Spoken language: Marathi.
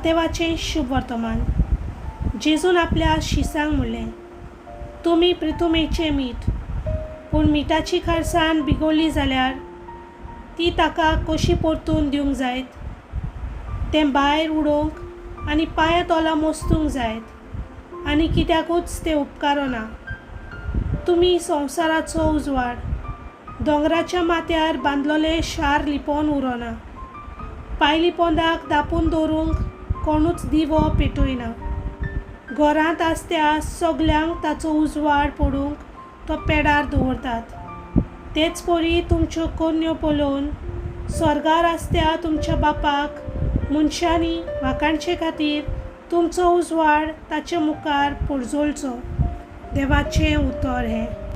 देवाचें शुभ वर्तमान. जेजून आपल्या शिसांक म्हणलें, तुमी पृथुमेचें मीठ. पूण मिठाची खारसाण बिगडली जाल्यार ती ताका कशी परतून दिवंक जायत? तें भायर उडोवंक आनी पांयां तोला मोस्तूंक जायत, आनी कित्याकूच तें उपकारो ना. तुमी संवसाराचो उजवाड. दोंगराच्या माथ्यार बांदलोलें शार लिपोवन उरोना. पायली पोंदाक धापून दवरूंक कोणूच दिवो पेटयना. घरांत आसत्या सगल्यांक ताचो उजवाड पडूंक तो पेडार दवरतात. तेच परी तुमच्यो कन्यो पळोवन स्वर्गार आसत्या तुमच्या बापाक मनशांनी वाखाणचे खातीर तुमचो उजवाड ताचे मुखार पडजोळचो. देवाचें उतर हें.